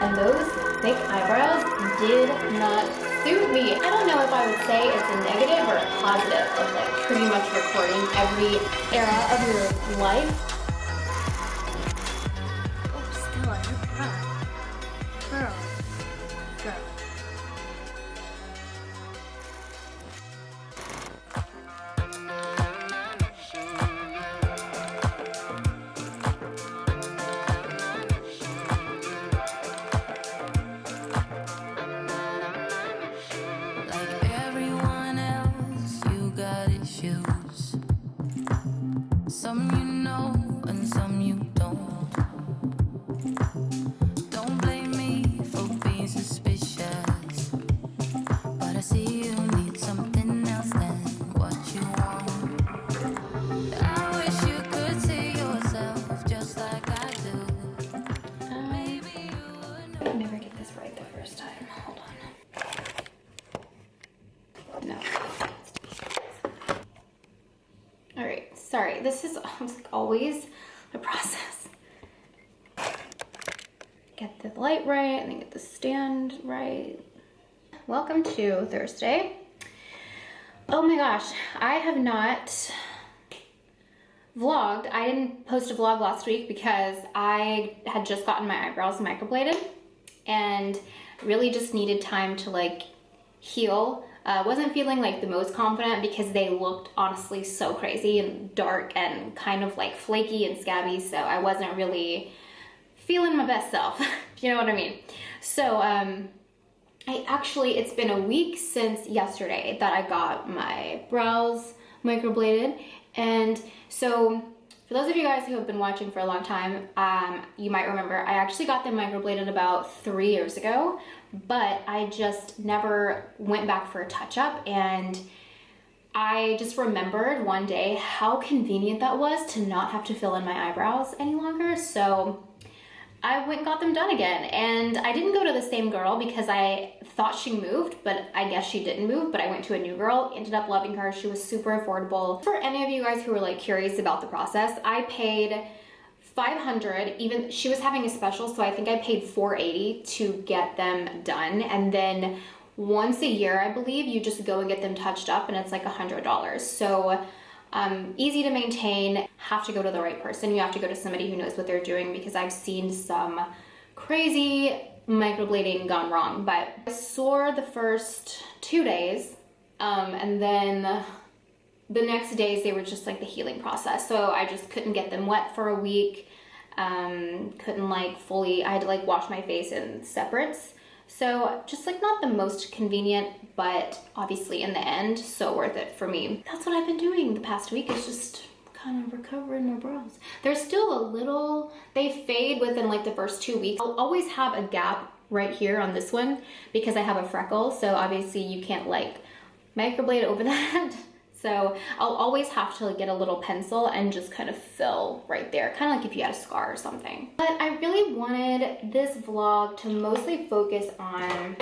and those thick eyebrows did not suit me. I don't know if I would say it's a negative or a positive of like pretty much recording every era of your life. Oops, come on, girl. Some you know and some you don't. Don't blame me for being suspicious, but I see you need something else than what you want. I wish you could see yourself just like I do. Maybe you would. I never get this right the first time. Hold on. No. All right, sorry. This is like always a process. Get the light right and then get the stand right. Welcome to Thursday. Oh my gosh, I have not vlogged. I didn't post a vlog last week because I had just gotten my eyebrows microbladed and really just needed time to like heal. Wasn't feeling like the most confident because they looked honestly so crazy and dark and kind of like flaky and scabby, so I wasn't really feeling my best self, if you know what I mean. So it's been a week since yesterday that I got my brows microbladed, and so for those of you guys who have been watching for a long time, you might remember I actually got them microbladed about 3 years ago, but I just never went back for a touch-up, and I just remembered one day how convenient that was to not have to fill in my eyebrows any longer. So I went and got them done again, and I didn't go to the same girl because I thought she moved, but I guess she didn't move, but I went to a new girl, ended up loving her. She was super affordable. For any of you guys who are like curious about the process, I paid $500, even she was having a special, so I think I paid $480 to get them done, and then once a year, I believe, you just go and get them touched up, and it's like $100. So easy to maintain. Have to go to the right person. You have to go to somebody who knows what they're doing, because I've seen some crazy microblading gone wrong. But I sore the first 2 days, and then the next days they were just like the healing process. So I just couldn't get them wet for a week. Couldn't like fully, I had to like wash my face in separates. So just like not the most convenient, but obviously in the end, so worth it for me. That's what I've been doing the past week, is just kind of recovering my brows. There's still a little, they fade within like the first 2 weeks. I'll always have a gap right here on this one because I have a freckle. So obviously you can't like microblade over that. So I'll always have to like get a little pencil and just kind of fill right there, kind of like if you had a scar or something. But I really wanted this vlog to mostly focus on,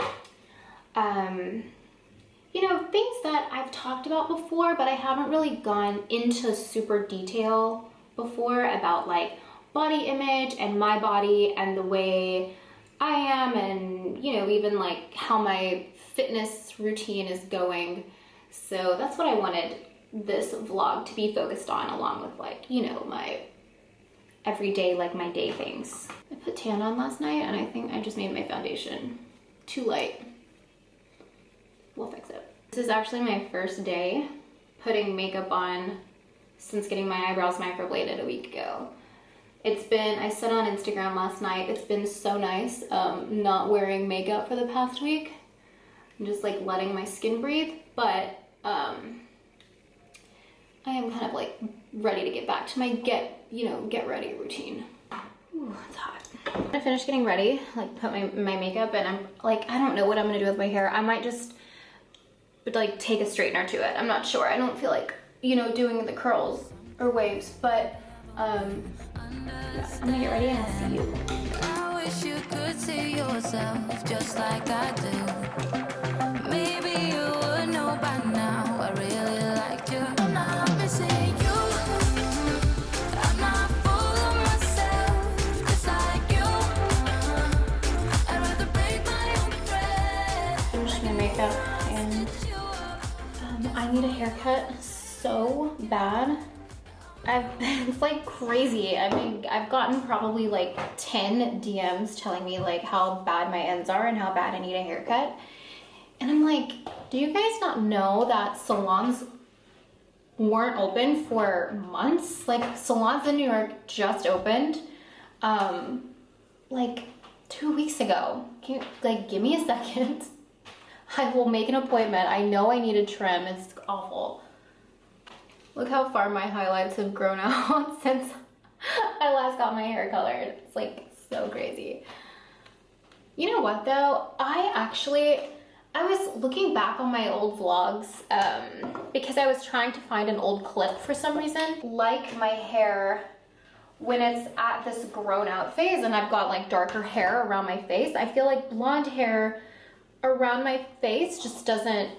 you know, things that I've talked about before, but I haven't really gone into super detail before about like body image and my body and the way I am, and you know, even like how my fitness routine is going. So that's what I wanted this vlog to be focused on, along with like, you know, my everyday, like my day things. I put tan on last night and I think I just made my foundation too light. We'll fix it. This is actually my first day putting makeup on since getting my eyebrows microbladed a week ago. It's been, I said on Instagram last night, it's been so nice not wearing makeup for the past week. I'm just like letting my skin breathe, but I am kind of like ready to get back to my get ready routine. Ooh, it's hot. I finished getting ready, like put my makeup, and I'm like, I don't know what I'm gonna do with my hair. I might just like take a straightener to it. I'm not sure. I don't feel like, you know, doing the curls or waves, but yeah, I'm gonna get ready and I'll see you. I wish you could see yourself just like I do. Maybe you would know by now I really liked you. I'm not missing you. I'm not full of myself, just like you. I Yeah, and I need a haircut so bad. It's like crazy. I mean, I've gotten probably like 10 DMs telling me like how bad my ends are and how bad I need a haircut. And I'm like, do you guys not know that salons weren't open for months? Like salons in New York just opened like 2 weeks ago. Can you, like, give me a second? I will make an appointment. I know I need a trim. It's awful. Look how far my highlights have grown out since I last got my hair colored. It's like so crazy. You know what though? I was looking back on my old vlogs because I was trying to find an old clip for some reason. Like my hair when it's at this grown out phase and I've got like darker hair around my face. I feel like blonde hair around my face just doesn't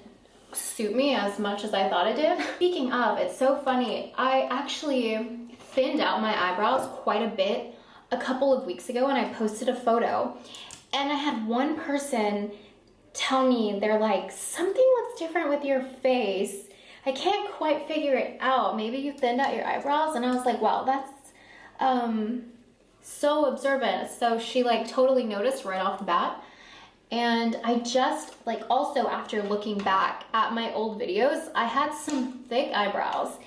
suit me as much as I thought it did. Speaking of, it's so funny. I actually thinned out my eyebrows quite a bit a couple of weeks ago and I posted a photo and I had one person tell me, they're like, something looks different with your face. I can't quite figure it out. Maybe you thinned out your eyebrows. And I was like, wow, that's so observant. So she like totally noticed right off the bat. And I just like, also after looking back at my old videos, I had some thick eyebrows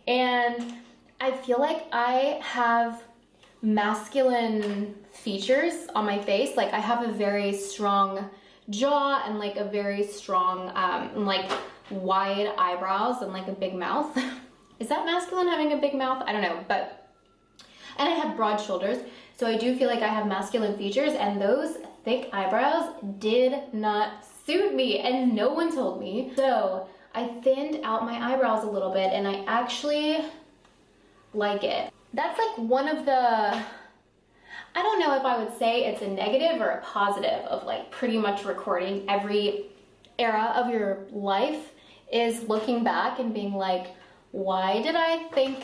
and I feel like I have masculine features on my face. Like I have a very strong jaw and like a very strong like wide eyebrows and like a big mouth. Is that masculine, having a big mouth? I don't know, but, and I have broad shoulders, so I do feel like I have masculine features, and those thick eyebrows did not suit me and no one told me. So I thinned out my eyebrows a little bit and I actually like it. That's like one of the, I don't know if I would say it's a negative or a positive of like pretty much recording every era of your life, is looking back and being like, why did I think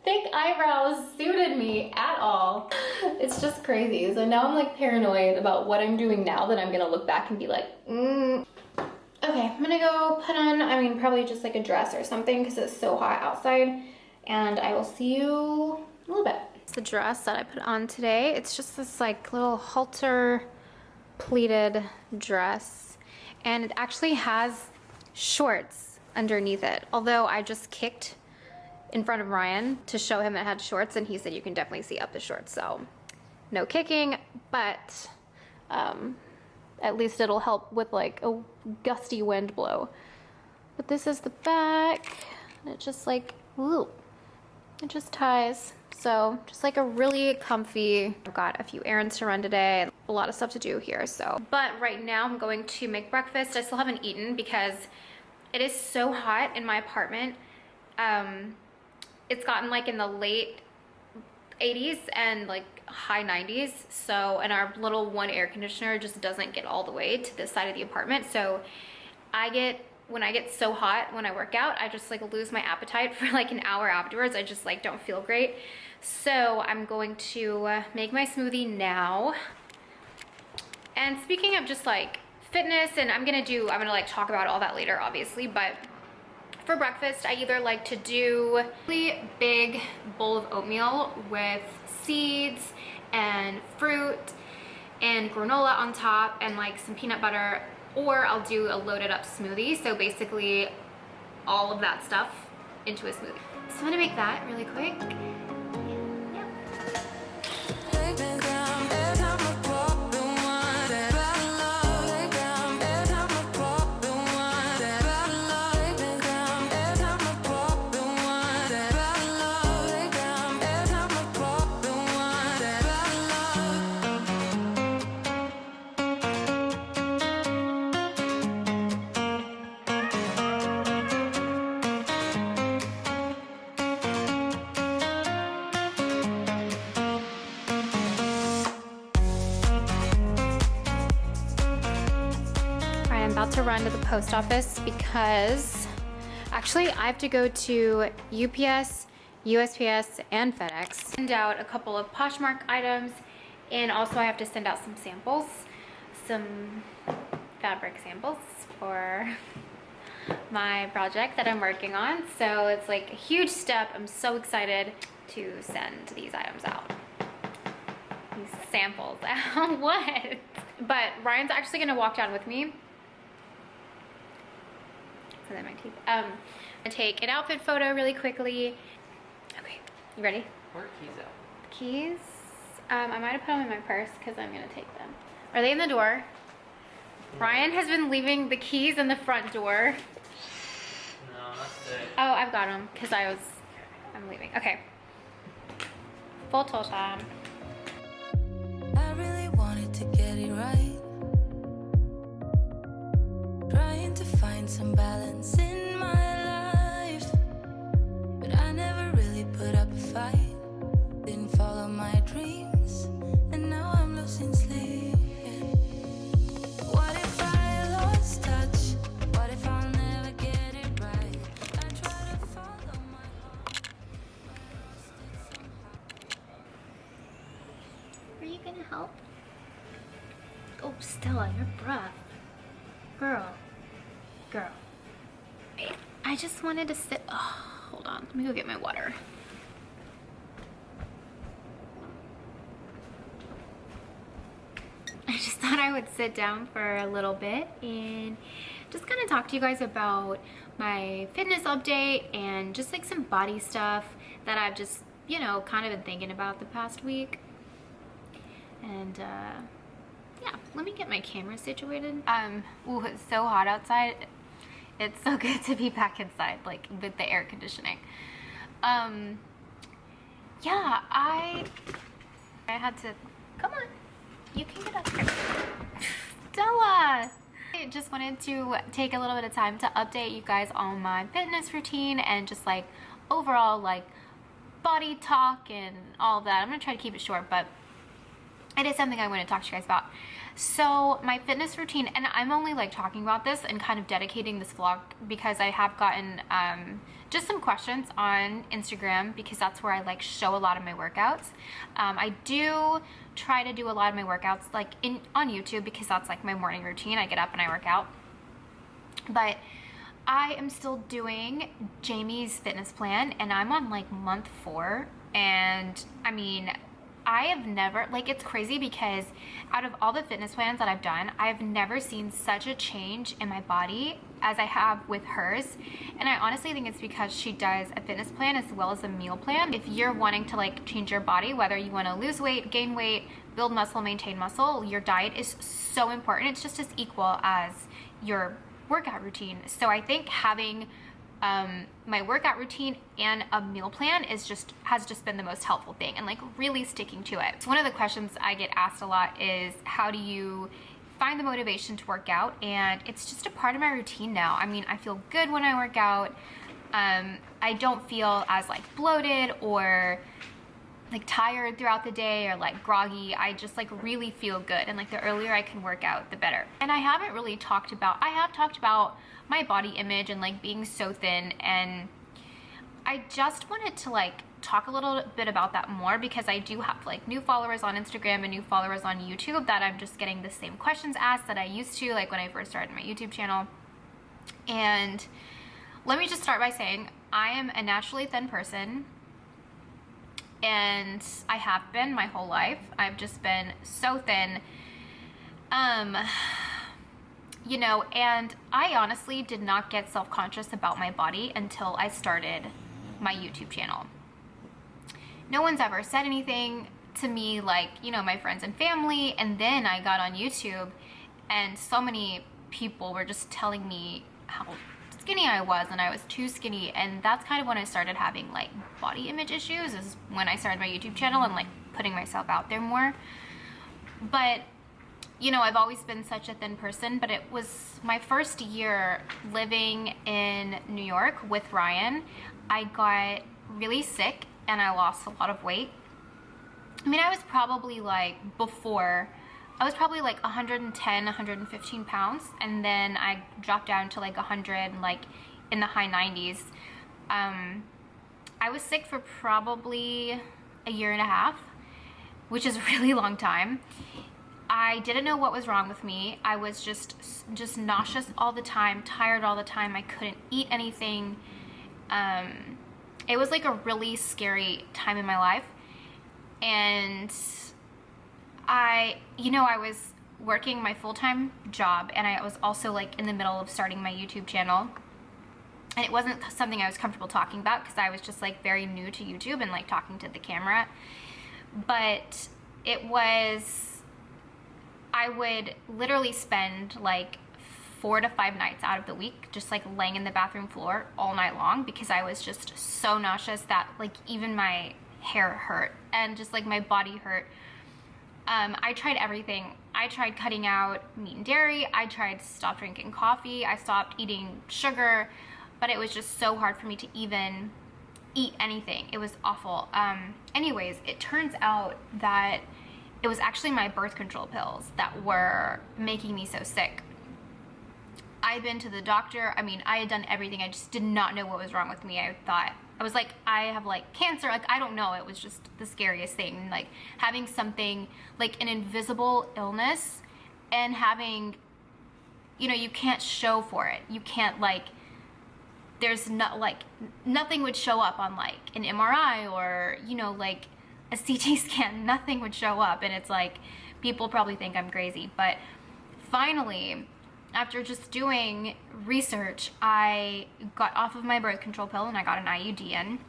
thick eyebrows suited me at all? It's just crazy. So now I'm like paranoid about what I'm doing now that I'm gonna look back and be like, Okay, I'm gonna go put on, I mean, probably just like a dress or something because it's so hot outside, and I will see you in a little bit. It's the dress that I put on today. It's just this like little halter pleated dress, and it actually has shorts underneath it. Although I just kicked in front of Ryan to show him it had shorts, and he said you can definitely see up the shorts, so no kicking, but at least it'll help with like a gusty wind blow. But this is the back, and it just like, ooh, it just ties. So just like a really comfy, I've got a few errands to run today, a lot of stuff to do here, so. But right now I'm going to make breakfast. I still haven't eaten because it is so hot in my apartment. It's gotten like in the late 80s and like high 90s. So, and our little one air conditioner just doesn't get all the way to this side of the apartment. So when I get so hot when I work out, I just like lose my appetite for like an hour afterwards. I just like don't feel great. So I'm going to make my smoothie now. And speaking of just like fitness, and I'm gonna like talk about all that later obviously, but for breakfast, I either like to do a really big bowl of oatmeal with seeds and fruit and granola on top and like some peanut butter, or I'll do a loaded up smoothie. So basically all of that stuff into a smoothie. So I'm gonna make that really quick. To run to the post office because actually I have to go to UPS, USPS, and FedEx. Send out a couple of Poshmark items, and also I have to send out some samples, some fabric samples for my project that I'm working on. So it's like a huge step. I'm so excited to send these items out. These samples out. What? But Ryan's actually gonna walk down with me. So then my teeth. I'm gonna take an outfit photo really quickly. Okay, you ready? Where are keys at? Keys? I might have put them in my purse because I'm gonna take them. Are they in the door? Ryan has been leaving the keys in the front door. No, not today. Oh, I've got them because I'm leaving. Okay. Full toll time. I really wanted to get it right. Trying to find some balance in my life. But I never really put up a fight. Didn't follow my dreams. And now I'm losing sleep. What if I lost touch? What if I'll never get it right? I try to follow my heart. Are you gonna help? Oh, Stella, your breath. Girl. Wait, I just wanted to sit. Oh, hold on. Let me go get my water. I just thought I would sit down for a little bit and just kind of talk to you guys about my fitness update and just like some body stuff that I've just, you know, kind of been thinking about the past week. And yeah, let me get my camera situated. Ooh, it's so hot outside. It's so good to be back inside, like with the air conditioning. Yeah, I had to, come on, you can get up here. Stella! I just wanted to take a little bit of time to update you guys on my fitness routine and just like overall like body talk and all of that. I'm gonna try to keep it short, but it is something I want to talk to you guys about. So my fitness routine, and I'm only like talking about this and kind of dedicating this vlog because I have gotten just some questions on Instagram because that's where I like show a lot of my workouts. I do try to do a lot of my workouts like on YouTube because that's like my morning routine. I get up and I work out. But I am still doing Jamie's fitness plan and I'm on like month 4, and I mean, I have never, like, it's crazy because out of all the fitness plans that I've done, I've never seen such a change in my body as I have with hers. And I honestly think it's because she does a fitness plan as well as a meal plan. If you're wanting to like change your body, whether you want to lose weight, gain weight, build muscle, maintain muscle, your diet is so important. It's just as equal as your workout routine. So I think having my workout routine and a meal plan has just been the most helpful thing, and like really sticking to it. So one of the questions I get asked a lot is, how do you find the motivation to work out? And it's just a part of my routine now. I mean, I feel good when I work out. I don't feel as like bloated or like tired throughout the day or like groggy. I just like really feel good, and like the earlier I can work out, the better. And I haven't really talked about, I have talked about my body image and like being so thin, and I just wanted to like talk a little bit about that more because I do have like new followers on Instagram and new followers on YouTube that I'm just getting the same questions asked that I used to, like when I first started my YouTube channel. And let me just start by saying I am a naturally thin person, and I have been my whole life. I've just been so thin. You know, and I honestly did not get self-conscious about my body until I started my YouTube channel. No one's ever said anything to me like, you know, my friends and family, and then I got on YouTube and so many people were just telling me how skinny I was and I was too skinny, and that's kind of when I started having like body image issues, is when I started my YouTube channel and like putting myself out there more. But you know, I've always been such a thin person, but it was my first year living in New York with Ryan. I got really sick and I lost a lot of weight. I mean, I was probably like, before, I was probably like 110, 115 pounds. And then I dropped down to like 100, like in the high 90s. I was sick for probably a year and a half, which is a really long time. I didn't know what was wrong with me. I was just nauseous all the time, tired all the time. I couldn't eat anything. It was like a really scary time in my life. And I was working my full-time job, and I was also like in the middle of starting my YouTube channel. And it wasn't something I was comfortable talking about because I was just like very new to YouTube and like talking to the camera. But it was, I would literally spend like 4 to 5 nights out of the week just like laying in the bathroom floor all night long because I was just so nauseous that like even my hair hurt and just like my body hurt. I tried everything. I tried cutting out meat and dairy. I tried to stop drinking coffee. I stopped eating sugar. But it was just so hard for me to even eat anything. It was awful. Anyways, it turns out that it was actually my birth control pills that were making me so sick. I'd been to the doctor. I mean, I had done everything. I just did not know what was wrong with me. I was like, I have like cancer. Like, I don't know. It was just the scariest thing. Like having something like an invisible illness and having, you can't show for it. You can't like, there's not like nothing would show up on like an MRI or like a CT scan. Nothing would show up, and it's like people probably think I'm crazy. But finally, after just doing research, I got off of my birth control pill and I got an IUD in.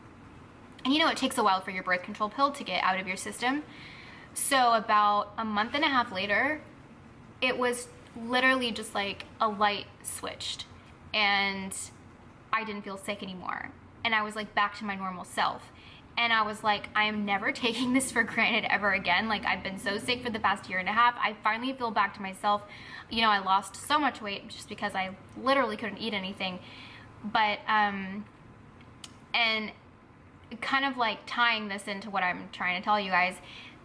And it takes a while for your birth control pill to get out of your system. So about a month and a half later, it was literally just like a light switched, and I didn't feel sick anymore. And I was like back to my normal self. And I was like, I am never taking this for granted ever again. Like, I've been so sick for the past year and a half. I finally feel back to myself. I lost so much weight just because I literally couldn't eat anything. But, and kind of like tying this into what I'm trying to tell you guys,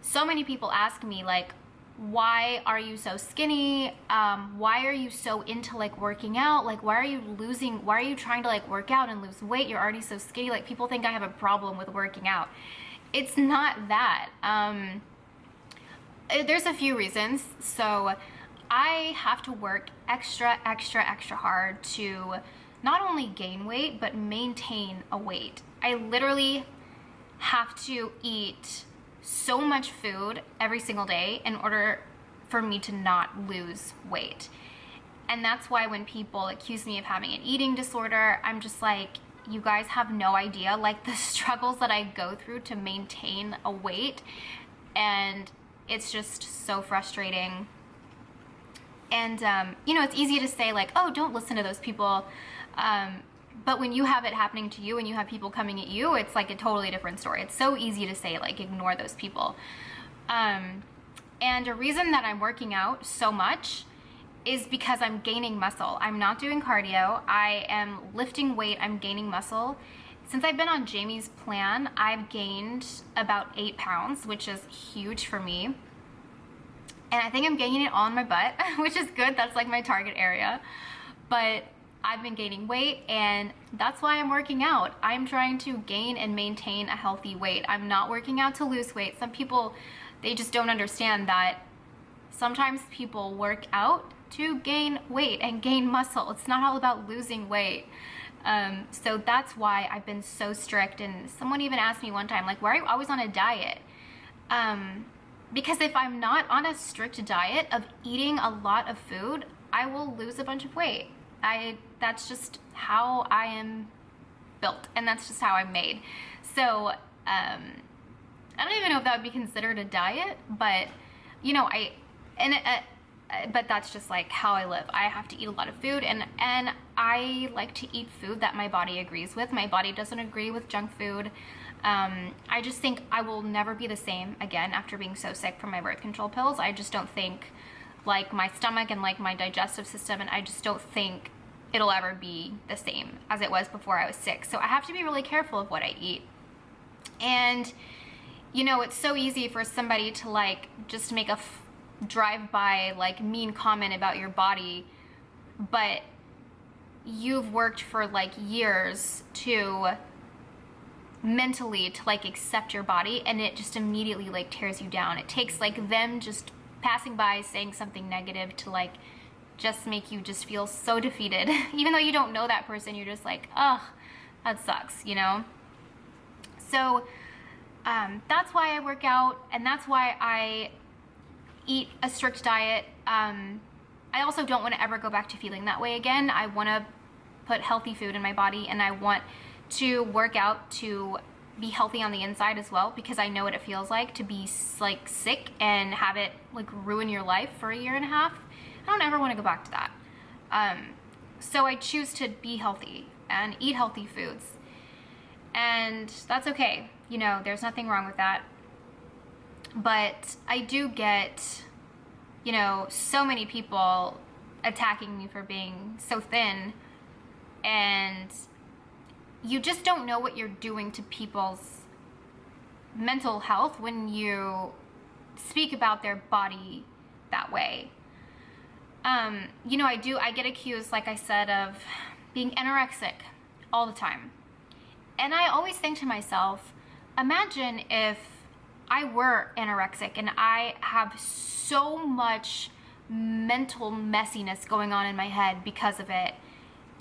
so many people ask me like, why are you so skinny? Why are you so into like working out? Like, why are you trying to like work out and lose weight? You're already so skinny. Like, people think I have a problem with working out. It's not that. There's a few reasons. So I have to work extra hard to not only gain weight, but maintain a weight. I literally have to eat so much food every single day in order for me to not lose weight. And that's why when people accuse me of having an eating disorder, I'm just like, you guys have no idea like the struggles that I go through to maintain a weight. And it's just so frustrating. And it's easy to say like, oh, don't listen to those people. But when you have it happening to you and you have people coming at you, it's like a totally different story. It's so easy to say like, ignore those people. And a reason that I'm working out so much is because I'm gaining muscle. I'm not doing cardio. I am lifting weight. I'm gaining muscle. Since I've been on Jamie's plan, I've gained about 8 pounds, which is huge for me. And I think I'm gaining it all in my butt, which is good. That's like my target area. But I've been gaining weight, and that's why I'm working out. I'm trying to gain and maintain a healthy weight. I'm not working out to lose weight. Some people, they just don't understand that sometimes people work out to gain weight and gain muscle. It's not all about losing weight. So that's why I've been so strict. And someone even asked me one time, like, why are you always on a diet? Because if I'm not on a strict diet of eating a lot of food, I will lose a bunch of weight. That's just how I am built, and that's just how I'm made. So I don't even know if that would be considered a diet, but but that's just like how I live. I have to eat a lot of food, and I like to eat food that my body agrees with. My body doesn't agree with junk food. I just think I will never be the same again after being so sick from my birth control pills. I just don't think like my stomach and like my digestive system, and I just don't think it'll ever be the same as it was before I was sick. So I have to be really careful of what I eat. And it's so easy for somebody to like just make a drive-by like mean comment about your body, but you've worked for like years to mentally to like accept your body, and it just immediately like tears you down. It takes like them just passing by saying something negative to like just make you just feel so defeated. Even though you don't know that person, you're just like, oh, that sucks, you know? So that's why I work out, and that's why I eat a strict diet. I also don't want to ever go back to feeling that way again. I want to put healthy food in my body, and I want to work out to be healthy on the inside as well, because I know what it feels like to be like sick and have it like ruin your life for a year and a half. I don't ever want to go back to that. So I choose to be healthy and eat healthy foods, and that's okay. You know, there's nothing wrong with that. But I do get, you know, so many people attacking me for being so thin, and you just don't know what you're doing to people's mental health when you speak about their body that way. You know, I get accused, like I said, of being anorexic all the time. And I always think to myself, imagine if I were anorexic and I have so much mental messiness going on in my head because of it,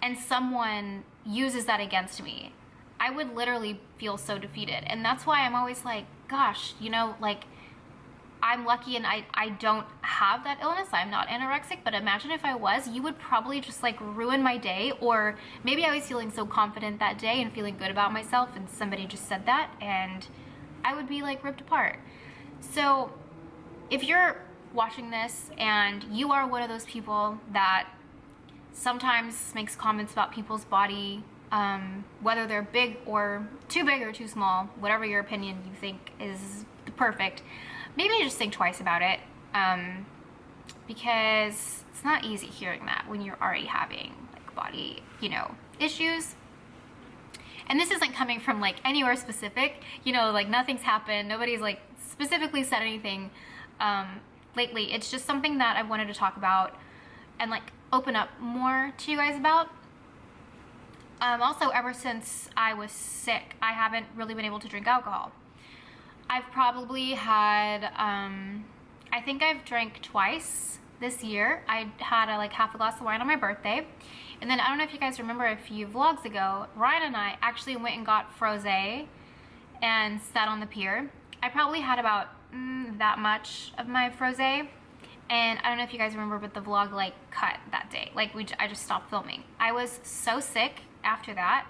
and someone uses that against me. I would literally feel so defeated. And that's why I'm always like, gosh, you know, like, I'm lucky and I don't have that illness. I'm not anorexic, but imagine if I was, you would probably just like ruin my day. Or maybe I was feeling so confident that day and feeling good about myself, and somebody just said that, and I would be like ripped apart. So if you're watching this and you are one of those people that sometimes makes comments about people's body, whether they're big or too small, whatever your opinion you think is perfect, maybe just think twice about it, because it's not easy hearing that when you're already having like body, you know, issues. And this isn't coming from like anywhere specific, you know, like nothing's happened, nobody's like specifically said anything lately. It's just something that I wanted to talk about and like open up more to you guys about. Also, ever since I was sick, I haven't really been able to drink alcohol. I've probably had, I think I've drank twice this year. I had like half a glass of wine on my birthday. And then I don't know if you guys remember, a few vlogs ago, Ryan and I actually went and got frosé and sat on the pier. I probably had about that much of my frosé. And I don't know if you guys remember, but the vlog like cut that day. Like I just stopped filming. I was so sick after that.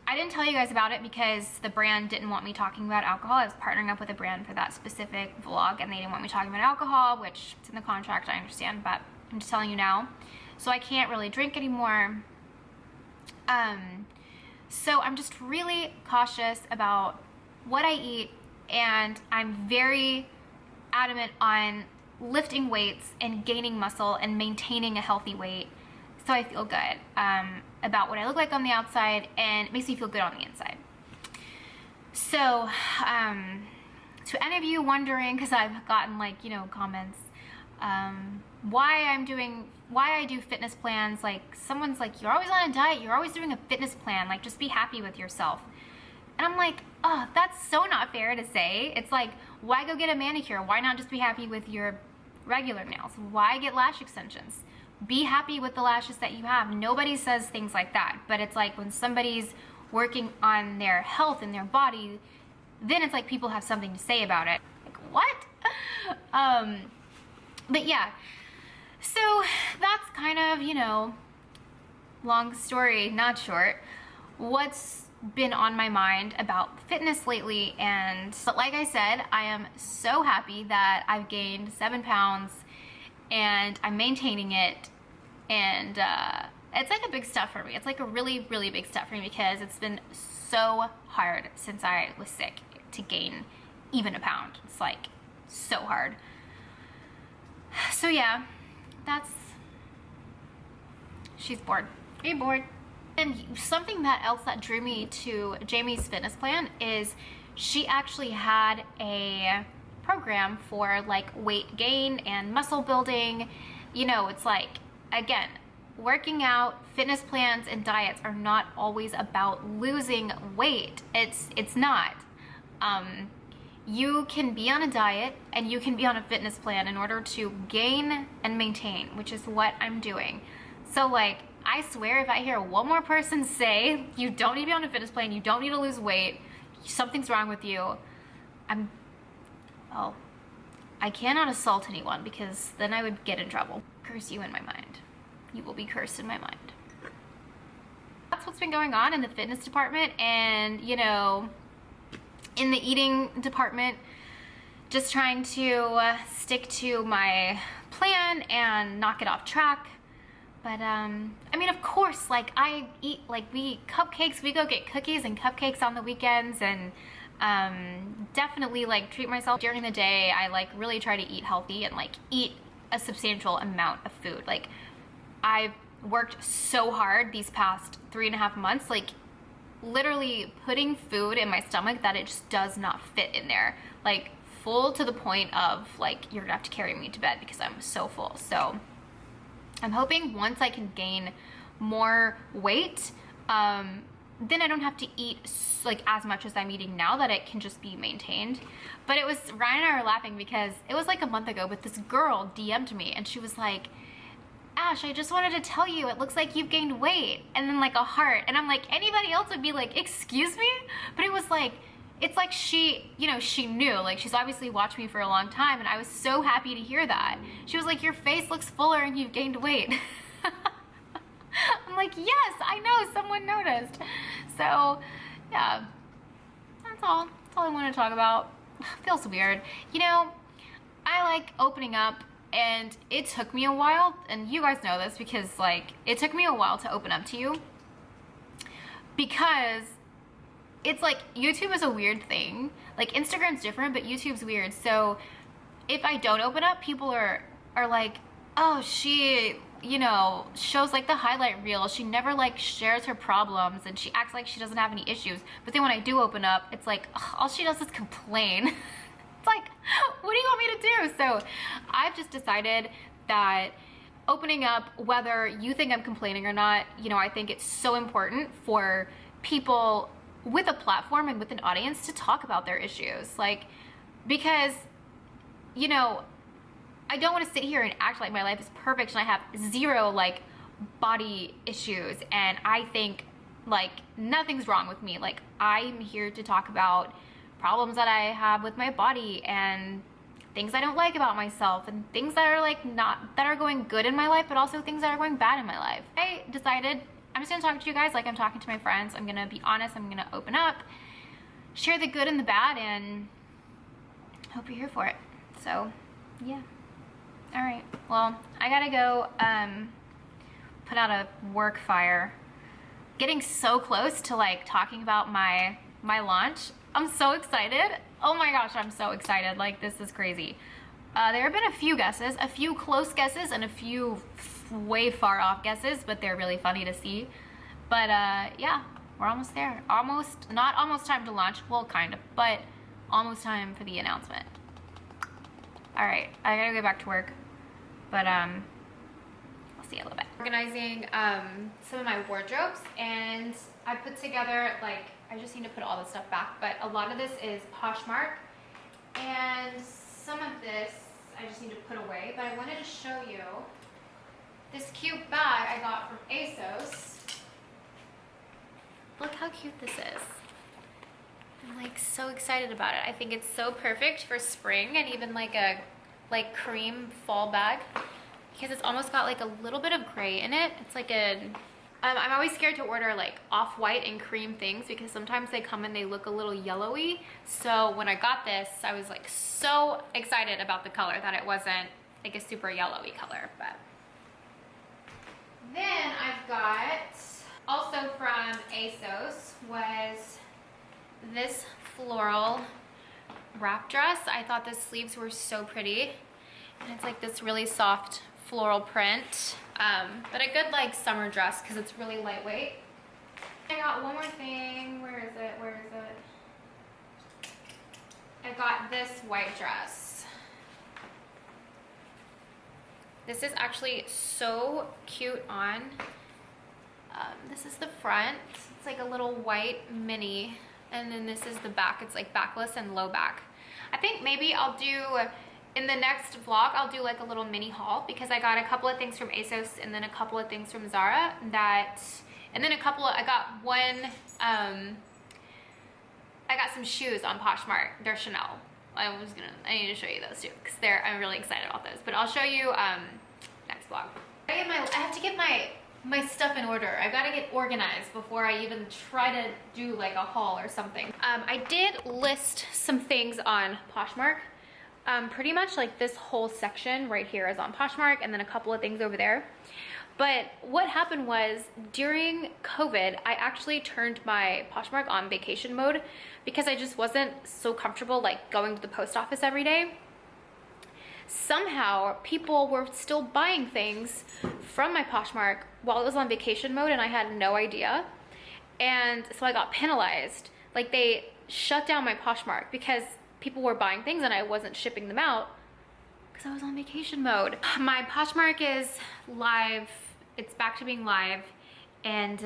I didn't tell you guys about it because the brand didn't want me talking about alcohol. I was partnering up with a brand for that specific vlog, and they didn't want me talking about alcohol, which it's in the contract, I understand, but I'm just telling you now. So I can't really drink anymore. So I'm just really cautious about what I eat, and I'm very adamant on lifting weights and gaining muscle and maintaining a healthy weight, so I feel good about what I look like on the outside, and it makes me feel good on the inside. So to any of you wondering, because I've gotten like, you know, comments, why I do fitness plans, like someone's like, you're always on a diet, you're always doing a fitness plan, like just be happy with yourself. And I'm like, oh, that's so not fair to say. It's like, why go get a manicure? Why not just be happy with your regular nails? Why get lash extensions? Be happy with the lashes that you have. Nobody says things like that, but it's like when somebody's working on their health and their body, then it's like people have something to say about it. Like, what? But yeah, so that's kind of, you know, long story, not short, what's been on my mind about fitness lately. But like I said, I am so happy that I've gained 7 pounds and I'm maintaining it, and it's like a big step for me. It's like a really, really big step for me, because it's been so hard since I was sick to gain even a pound. It's like so hard. So yeah, she's bored. Are you bored? And something else that drew me to Jamie's fitness plan is she actually had a program for like weight gain and muscle building. You know, it's like, again, working out, fitness plans, and diets are not always about losing weight. It's not. you can be on a diet and you can be on a fitness plan in order to gain and maintain, which is what I'm doing. So like, I swear if I hear one more person say, you don't need to be on a fitness plan, you don't need to lose weight, something's wrong with you, well, I cannot assault anyone because then I would get in trouble. Curse you in my mind. You will be cursed in my mind. That's what's been going on in the fitness department, and you know, in the eating department, just trying to stick to my plan and not get off track. But I mean, of course, like I eat, like we cupcakes, we go get cookies and cupcakes on the weekends, and definitely like treat myself during the day. I like really try to eat healthy and like eat a substantial amount of food. Like I've worked so hard these past 3.5 months, like literally putting food in my stomach that it just does not fit in there, like full to the point of like you're gonna have to carry me to bed because I'm so full. So I'm hoping once I can gain more weight, then I don't have to eat like as much as I'm eating now, that it can just be maintained. But it was, Ryan and I were laughing because it was like a month ago, but this girl DM'd me and she was like, Ash, I just wanted to tell you, it looks like you've gained weight. And then like a heart. And I'm like, anybody else would be like, excuse me? But it was like, it's like she, you know, she knew, like she's obviously watched me for a long time, and I was so happy to hear that. She was like, your face looks fuller and you've gained weight. I'm like, yes, I know, someone noticed. So yeah, that's all I want to talk about. Feels weird. You know, I like opening up, and it took me a while, and you guys know this because like it took me a while to open up to you, because it's like YouTube is a weird thing. Like Instagram's different, but YouTube's weird. So if I don't open up, people are like, oh, she, you know, shows like the highlight reel. She never like shares her problems, and she acts like she doesn't have any issues. But then when I do open up, it's like, ugh, all she does is complain. It's like, what do you want me to do? So I've just decided that opening up, whether you think I'm complaining or not, you know, I think it's so important for people with a platform and with an audience to talk about their issues. Like, because, you know, I don't want to sit here and act like my life is perfect and I have zero like body issues, and I think like nothing's wrong with me. Like I'm here to talk about problems that I have with my body and things I don't like about myself, and things that are like not, that are going good in my life, but also things that are going bad in my life. I decided I'm just gonna talk to you guys like I'm talking to my friends. I'm gonna be honest, I'm gonna open up, share the good and the bad, and hope you're here for it. So yeah. All right, well, I gotta go put out a work fire. Getting so close to like talking about my launch. I'm so excited. Oh my gosh, I'm so excited. Like, this is crazy. There have been a few guesses, a few close guesses, and a few way far off guesses, but they're really funny to see. But yeah, we're almost there. Almost, not almost time to launch, well, kind of, but almost time for the announcement. All right, I gotta go back to work, but I'll see you a little bit. Organizing some of my wardrobes, and I put together, like, I just need to put all this stuff back, but a lot of this is Poshmark, and some of this I just need to put away, but I wanted to show you this cute bag I got from ASOS. Look how cute this is. I'm like so excited about it. I think it's so perfect for spring, and even like a cream fall bag, because it's almost got like a little bit of gray in it. It's like a, I'm always scared to order like off-white and cream things because sometimes they come and they look a little yellowy. So when I got this, I was like so excited about the color that it wasn't like a super yellowy color. But then I've got, also from ASOS, was this floral wrap dress. I thought the sleeves were so pretty, and it's like this really soft floral print, but a good like summer dress because it's really lightweight. I got one more thing. Where is it? I got this white dress. This is actually so cute on. This is the front. It's like a little white mini, and then this is the back. It's like backless and low back. I think maybe I'll do, in the next vlog, I'll do like a little mini haul because I got a couple of things from ASOS and then a couple of things from Zara and then I got one, I got some shoes on Poshmark. They're Chanel. I need to show you those too because I'm really excited about those. But I'll show you next vlog. I have to get my stuff in order. I've got to get organized before I even try to do like a haul or something. I did list some things on Poshmark. Pretty much like this whole section right here is on Poshmark and then a couple of things over there. But what happened was during COVID, I actually turned my Poshmark on vacation mode because I just wasn't so comfortable like going to the post office every day. Somehow people were still buying things from my Poshmark while it was on vacation mode and I had no idea. And so I got penalized. Like they shut down my Poshmark because people were buying things and I wasn't shipping them out because I was on vacation mode. My Poshmark is live. It's back to being live. And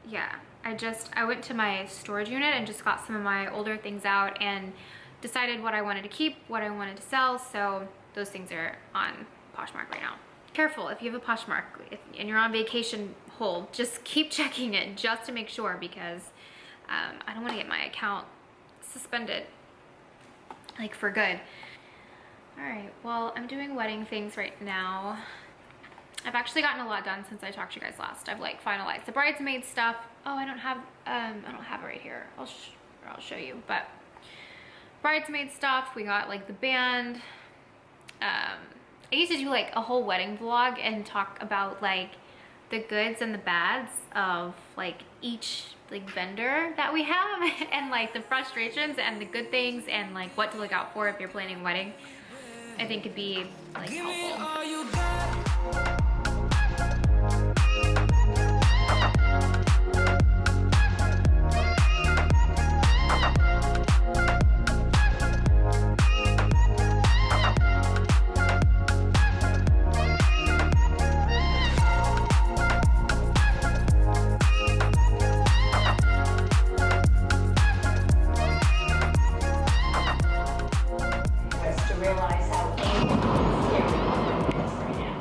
yeah, I went to my storage unit and just got some of my older things out and decided what I wanted to keep, what I wanted to sell. So those things are on Poshmark right now. Careful if you have a Poshmark and you're on vacation hold, just keep checking it just to make sure because I don't want to get my account suspended like for good. All right, well, I'm doing wedding things right now. I've actually gotten a lot done since I talked to you guys last. I've like finalized the bridesmaid stuff. Oh, I don't have it right here. I'll show you, but bridesmaid stuff. We got like the band. I used to do like a whole wedding vlog and talk about like the goods and the bads of like each like vendor that we have and like the frustrations and the good things and like what to look out for if you're planning a wedding. I think it'd be like helpful.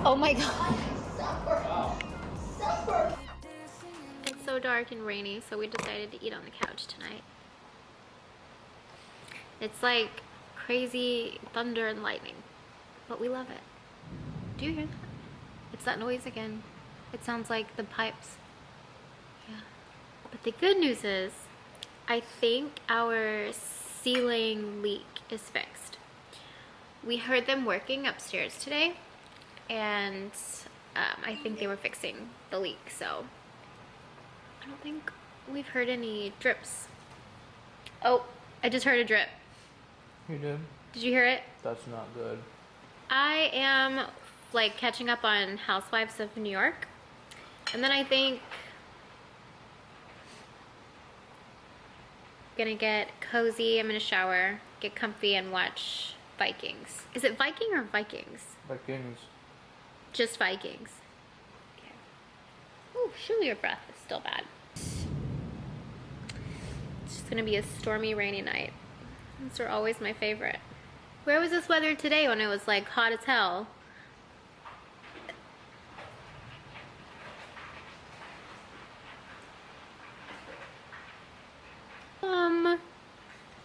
Oh my god. It's so dark and rainy, so we decided to eat on the couch tonight. It's like crazy thunder and lightning, but we love it. Do you hear that? It's that noise again. It sounds like the pipes. Yeah. But the good news is, I think our ceiling leak is fixed. We heard them working upstairs today, and I think they were fixing the leak, so I don't think we've heard any drips. Oh, I just heard a drip. You did? Did you hear it? That's not good. I am like catching up on Housewives of New York, and then I think I'm gonna get cozy, I'm gonna shower, get comfy, and watch Vikings. Is it Viking or Vikings? Vikings. Just Vikings. Okay. Ooh, shoot, your breath is still bad. It's just gonna be a stormy, rainy night. Those are always my favorite. Where was this weather today when it was like hot as hell?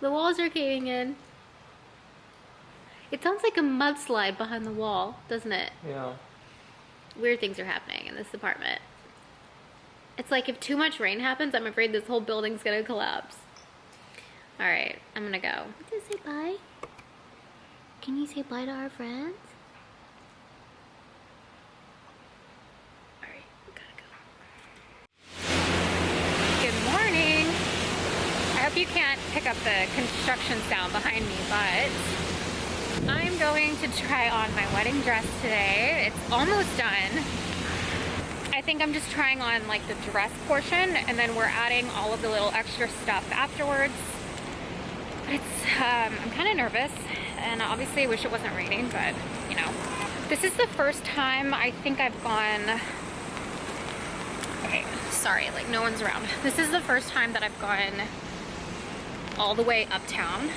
The walls are caving in. It sounds like a mudslide behind the wall, doesn't it? Yeah. Weird things are happening in this apartment. It's like if too much rain happens, I'm afraid this whole building's gonna collapse. Alright, I'm gonna go. Did you say bye? Can you say bye to our friends? Alright, gotta go. Good morning! I hope you can't pick up the construction sound behind me, but I'm going to try on my wedding dress today. It's almost done. I think I'm just trying on like the dress portion, and then we're adding all of the little extra stuff afterwards. But it's, I'm kind of nervous, and obviously I wish it wasn't raining, but you know. This is the first time I think I've gone, okay, sorry, like no one's around. This is the first time that I've gone all the way uptown.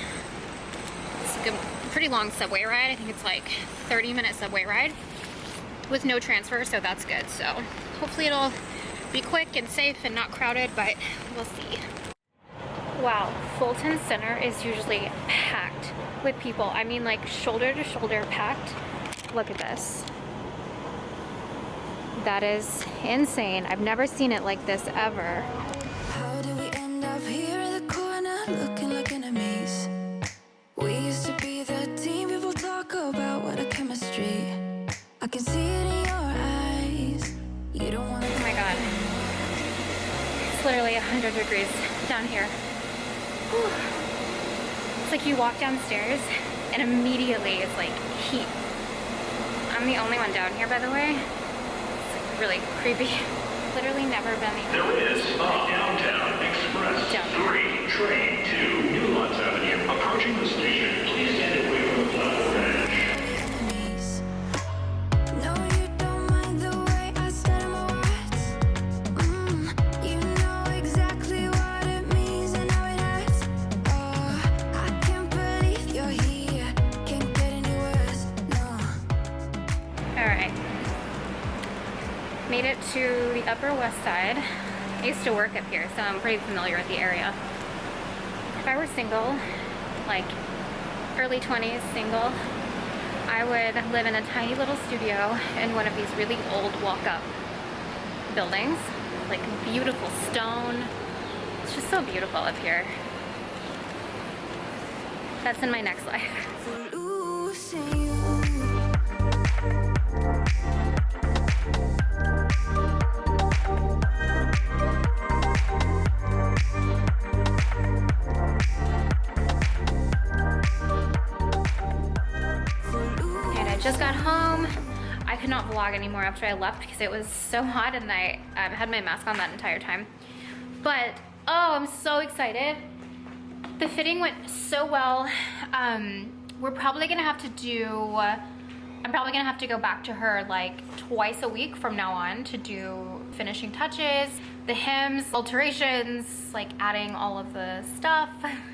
like a pretty long subway ride. I think it's like 30-minute subway ride with no transfer, so that's good. So hopefully it'll be quick and safe and not crowded, but we'll see. Wow, Fulton Center is usually packed with people. I mean, like shoulder to shoulder packed. Look at this. That is insane. I've never seen it like this ever. How did we end up here in the corner, looking like enemies? We used to be the team people talk about, what a chemistry. I can see it in your eyes. You don't want to. Oh my god. It's literally 100 degrees down here. Whew. It's like you walk downstairs and immediately it's like heat. I'm the only one down here, by the way. It's really creepy. Literally never been here. There is a Downtown Express 3 train to Newlands Avenue. Approaching the station, please stand away from the platform edge. Enemies. No, you don't mind the way I stutter my words. You know exactly what it means and how it hurts. Oh, I can't believe you're here. Can't get any worse, no. Alright. Made it to the Upper West Side. I used to work up here, so I'm pretty familiar with the area. If I were single, like early 20s single, I would live in a tiny little studio in one of these really old walk-up buildings. Like beautiful stone. It's just so beautiful up here. That's in my next life. Losing you. Just got home. I could not vlog anymore after I left because it was so hot and I had my mask on that entire time. But, oh, I'm so excited. The fitting went so well. We're probably gonna have to do, I'm probably gonna have to go back to her like twice a week from now on to do finishing touches, the hems, alterations, like adding all of the stuff,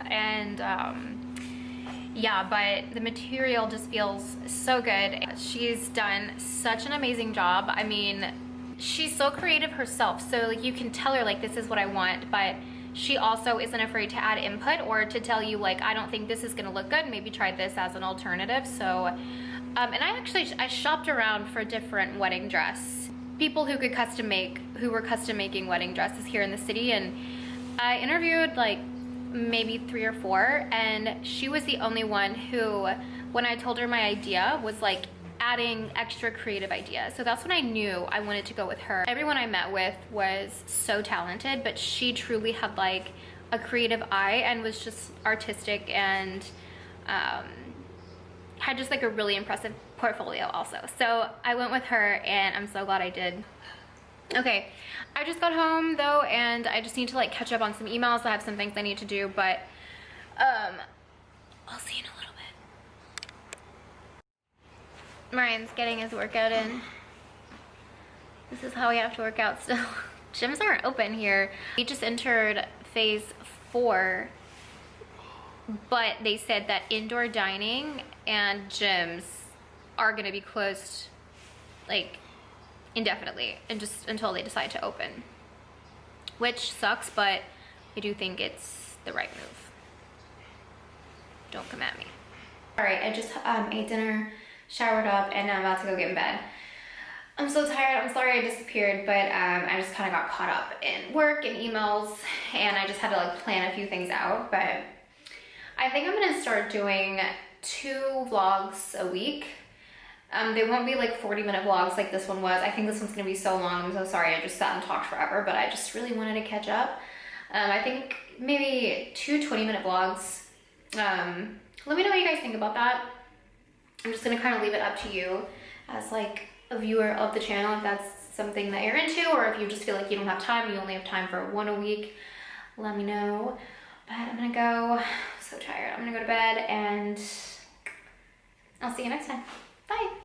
and yeah, but the material just feels so good. She's done such an amazing job. I mean, she's so creative herself, so like you can tell her like this is what I want, but she also isn't afraid to add input or to tell you like I don't think this is gonna look good, maybe try this as an alternative. So and I shopped around for different wedding dress people who could who were custom making wedding dresses here in the city, and I interviewed like maybe 3 or 4, and she was the only one who, when I told her my idea, was like adding extra creative ideas. So that's when I knew I wanted to go with her. Everyone I met with was so talented, but she truly had like a creative eye and was just artistic and had just like a really impressive portfolio also. So I went with her and I'm so glad I did. Okay, I just got home though, and I just need to like catch up on some emails. I have some things I need to do, but I'll see you in a little bit. Ryan's getting his workout in. This is how we have to work out still. Gyms aren't open here. We just entered phase 4, but they said that indoor dining and gyms are gonna be closed like indefinitely and just until they decide to open, which sucks, but I do think it's the right move. Don't come at me. All right, I just ate dinner, showered up, and now I'm about to go get in bed. I'm so tired. I'm sorry I disappeared, but I just kind of got caught up in work and emails, and I just had to like plan a few things out. But I think I'm gonna start doing 2 vlogs a week. They won't be like 40-minute vlogs like this one was. I think this one's gonna be so long. I'm so sorry. I just sat and talked forever, but I just really wanted to catch up. I think maybe 2 20-minute vlogs. Let me know what you guys think about that. I'm just gonna kind of leave it up to you as like a viewer of the channel, if that's something that you're into, or if you just feel like you don't have time, you only have time for 1 a week, let me know. But I'm gonna go, I'm so tired. I'm gonna go to bed and I'll see you next time. Bye.